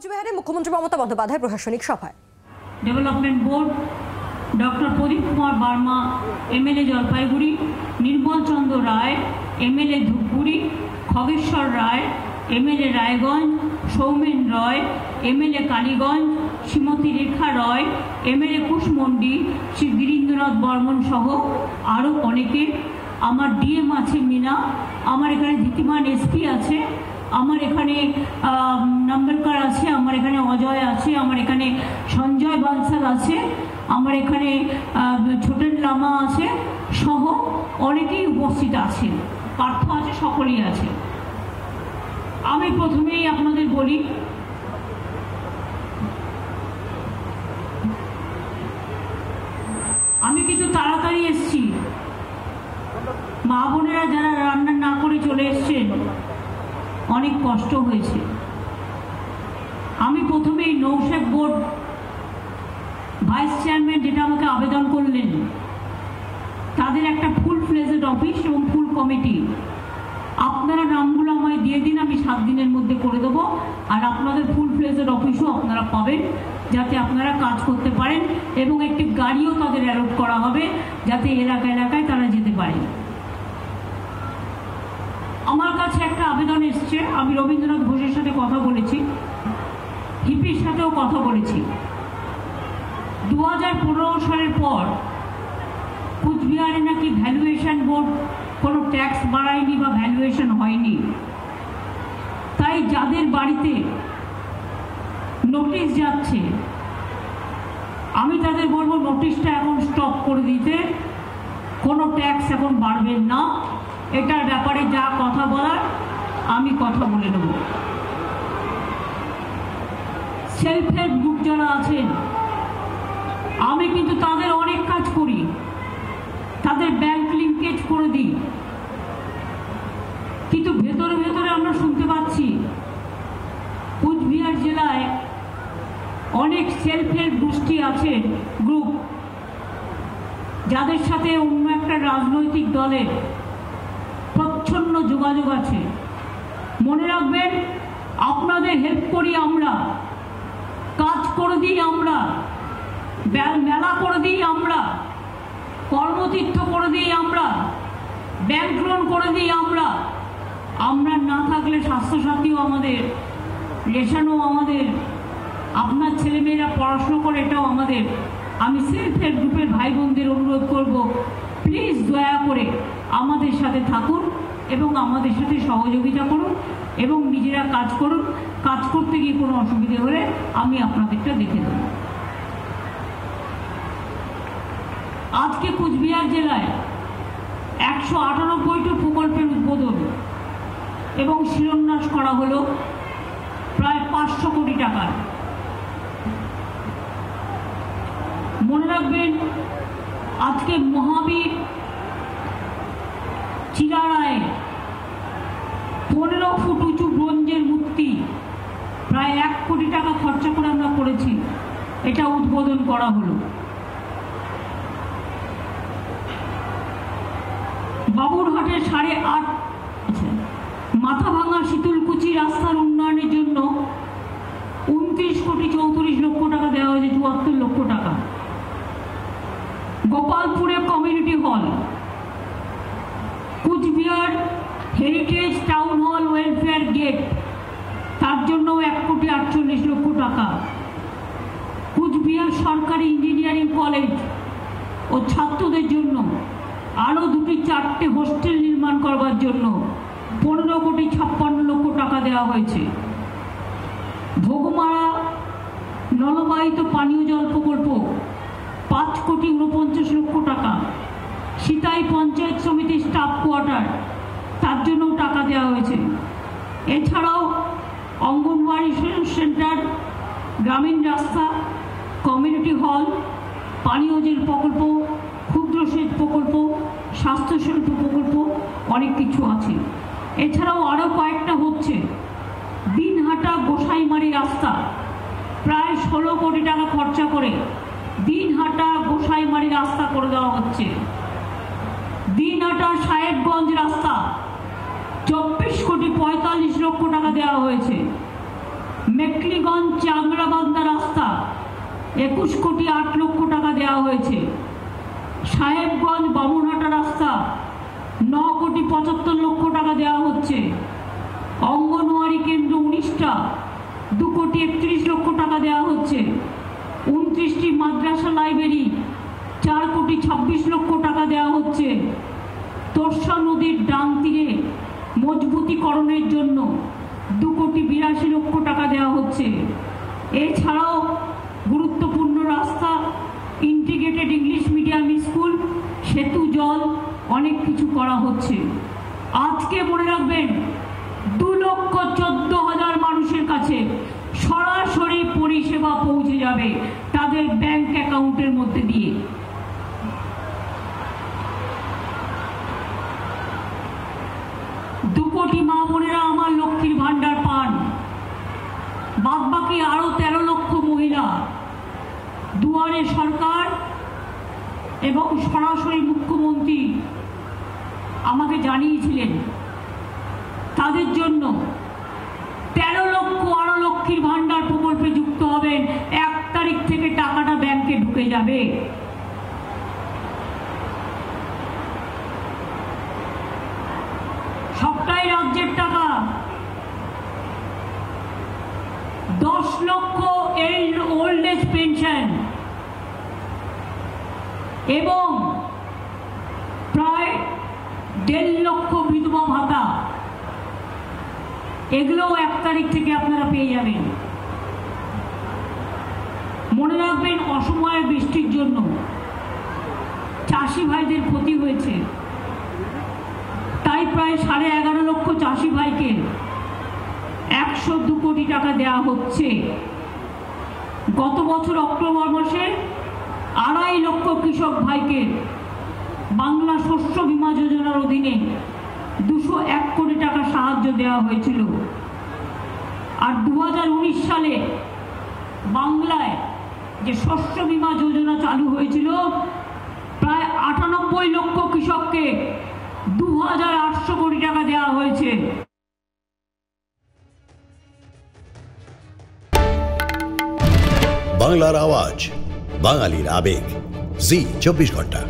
কোচবিহারে মুখ্যমন্ত্রী মমতা বন্দ্যোপাধ্যায় প্রশাসনিক সভায় ডেভেলপমেন্ট বোর্ড ডক্টর প্রদীপ কুমার বার্মা এমএলএ জলপাইগুড়ি, নির্মল চন্দ্র রায় এমএলএ ধূপগুড়ি, খগেশ্বর রায় এমএলএ রায়গঞ্জ, সৌমেন রয় এমএলএ কালীগঞ্জ, শ্রীমতী রেখা রয় এমএলএ কুশমন্ডি, শ্রী গিরীন্দ্রনাথ বর্মন সহ আরও অনেকে, আমার ডিএম আছে মিনা, আমার এখানে ধীতিমান এসপি আছে, আমার এখানে নাম্বারকার আছে, আমার এখানে অজয় আছে, আমার এখানে সঞ্জয় বানসাল আছে, আমার এখানে ছোটেন লামা আছে সহ অনেকেই উপস্থিত আছেন, পার্থ আছে, সকলেই আছে। আমি প্রথমেই আপনাদের বলি, আমি কিন্তু তাড়াতাড়ি এসছি, মা বোনেরা যারা রান্না না করে চলে এসছেন অনেক কষ্ট হয়েছে। আমি প্রথমেই নৌশেক বোর্ড ভাইস চেয়ারম্যান যেটা আমাকে আবেদন করলেন, তাদের একটা ফুল ফ্লেজেড অফিস এবং ফুল কমিটি, আপনারা নামগুলো আমায় দিয়ে দিন, আমি 7 দিনের মধ্যে করে দেবো। আর আপনাদের ফুল ফ্লেজেড অফিসও আপনারা পাবেন, যাতে আপনারা কাজ করতে পারেন, এবং একটি গাড়িও তাদের অ্যালট করা হবে যাতে এলাকায় এলাকায় তারা যেতে পারে। আমার কাছে একটা আবেদন এসছে, আমি রবীন্দ্রনাথ ঘোষের সাথে কথা বলেছি, হিপির সাথেও কথা বলেছি। 2015 সালের পর কুচবিহারে নাকি ভ্যালুয়েশন বোর্ড কোনো ট্যাক্স বাড়ায়নি বা ভ্যালুয়েশন হয়নি, তাই যাদের বাড়িতে নোটিশ যাচ্ছে আমি তাদের বলবো নোটিশটা এখন স্টপ করে দিতে, কোনো ট্যাক্স এখন বাড়বে না, এটার ব্যাপারে যা কথা বলার আমি কথা বলে নেব। সেলফ হেল্প গ্রুপ যারা আছেন, আমি কিন্তু তাদের অনেক কাজ করি, তাদের ব্যাংক লিঙ্কেজ করে দিই, কিন্তু ভেতরে ভেতরে আমরা শুনতে পাচ্ছি কুচবিহার জেলায় অনেক সেলফ হেল্প গোষ্ঠী আছে, গ্রুপ, যাদের সাথে অন্য একটা রাজনৈতিক দলের প্রচ্ছন্ন যোগাযোগ আছে। মনে রাখবেন, আপনাদের হেল্প করি আমরা, কাজ করে দিই আমরা, মেলা করে দিই আমরা, কর্মতীর্থ করে দিই আমরা, ব্যাংক লোন করে দিই আমরা। আমরা না থাকলে স্বাস্থ্যসাথীও আমাদের, রেশনও আমাদের, আপনার ছেলেমেয়েরা পড়াশুনো করে এটাও আমাদের। আমি সেলফ হেল্প গ্রুপের ভাই বোনদের অনুরোধ করব, প্লিজ দয়া করে আমাদের সাথে থাকুন এবং আমাদের সাথে সহযোগিতা করুন এবং নিজেরা কাজ করুন। কাজ করতে গিয়ে কোনো অসুবিধে হলে আমি আপনাদেরটা দেখে দেব। আজকে কুচবিহার জেলায় 198টি প্রকল্পের উদ্বোধন এবং শিলান্যাস করা হলো প্রায় 500 কোটি টাকার। মনে রাখবেন, আজকে মহাবীর চিরারায় 15 ফুট উঁচু ব্রোঞ্জের মূর্তি প্রায় 1 কোটি টাকা খরচা করে আমরা করেছি, এটা উদ্বোধন করা হলো। বাবুরহাটের 8.5 মাথাভাঙা শীতলকুচি রাস্তার উন্নয়নের জন্য 29 কোটি 34 লক্ষ টাকা দেওয়া হয়েছে, 74 লক্ষ টাকা। গোপালপুরে community hall, Coochbehar heritage town hall welfare gate, তার জন্য 1 কোটি 48 লক্ষ টাকা। কুচবিহার সরকারি ইঞ্জিনিয়ারিং কলেজ ও ছাত্রদের জন্য আরও 2-4টে হোস্টেল নির্মাণ করবার জন্য 15 কোটি 56 লক্ষ টাকা দেওয়া হয়েছে। ভোগমারা নলবাহিত পানীয় জল প্রকল্প 5 কোটি 49 লক্ষ টাকা। সিতাই পঞ্চায়েত সমিতির স্টাফ কোয়ার্টার, তার জন্যও টাকা দেওয়া হয়েছে। এছাড়াও অঙ্গনওয়াড়ি সেন্টার, গ্রামীণ রাস্তা, কমিউনিটি হল, পানীয় জল প্রকল্প, ক্ষুদ্র সেচ প্রকল্প, স্বাস্থ্য শিল্প প্রকল্প, অনেক কিছু আছে। এছাড়াও আরও কয়েকটা হচ্ছে। দিনহাটা গোসাইমারি রাস্তা প্রায় 16 কোটি টাকা খরচা করে দিনহাটা গোসাইমারি রাস্তা করে দেওয়া হচ্ছে। দিনহাটা সাহেবগঞ্জ রাস্তা 24 কোটি 45 লক্ষ টাকা দেওয়া হয়েছে। মেকলিগঞ্জ চাংরাবান্ধা রাস্তা 21 কোটি 8 লক্ষ টাকা দেওয়া হয়েছে। সাহেবগঞ্জ বামুনহাটা রাস্তা 9 কোটি 75 লক্ষ টাকা দেওয়া হচ্ছে। অঙ্গনওয়াড়ি কেন্দ্র 19টা 2 কোটি 31 লক্ষ টাকা দেওয়া হচ্ছে। 29টি মাদ্রাসা লাইব্রেরি 4 কোটি 26 লক্ষ টাকা দেওয়া হচ্ছে। তোরসা নদীর ডান তীরে মজবুতিকরণের জন্য 2 কোটি 82 লক্ষ টাকা দেওয়া হচ্ছে। এছাড়াও গুরুত্বপূর্ণ রাস্তা, ইন্টিগ্রেটেড ইংলিশ মিডিয়াম স্কুল, সেতু, জল, অনেক কিছু করা হচ্ছে। আজকে মনে রাখবেন 2,14,000 মানুষের কাছে সরাসরি পরিষেবা পৌঁছে যাবে তাদের ব্যাংক অ্যাকাউন্টের মধ্যে দিয়ে। দু কোটি মা বোনেরা আমার লক্ষ্মীর ভান্ডার পান। বাদবাকি আরো 13 লক্ষ মহিলা দুয়ারে সরকার এবং সরাসরি মুখ্যমন্ত্রী আমাকে জানিয়েছিলেন তাদের জন্য 13 লক্ষ আরো লক্ষ্মীর ভান্ডার প্রকল্পে যুক্ত হবেন। 1 তারিখ থেকে টাকাটা ব্যাংকে ঢুকে যাবে। সবটাই রাজ্যের টাকা। 10 লক্ষ ওল্ড এজ পেনশন এবং প্রায় 1.5 লক্ষ বিধবা ভাতা, এগুলোও 1 তারিখ থেকে আপনারা পেয়ে যাবেন। মনে রাখবেন, অসময়ে বৃষ্টির জন্য চাষি ভাইদের ক্ষতি হয়েছে, তাই প্রায় 11.5 লক্ষ চাষি ভাইকে 102 কোটি টাকা দেওয়া হচ্ছে। গত বছর অক্টোবর মাসে 2.5 লক্ষ কৃষক ভাইকে বাংলা শস্য বীমা যোজনার অধীনে 201 কোটি টাকা সাহায্য দেওয়া হয়েছিল। আর 2019 সালে বাংলায় যে শস্য বীমা যোজনা চালু হয়েছিল, প্রায় 98 লক্ষ কৃষককে 2,800 কোটি টাকা দেওয়া হয়েছে। বাংলার আওয়াজ, বাঙালির আবেগ, জি 24 ঘন্টা।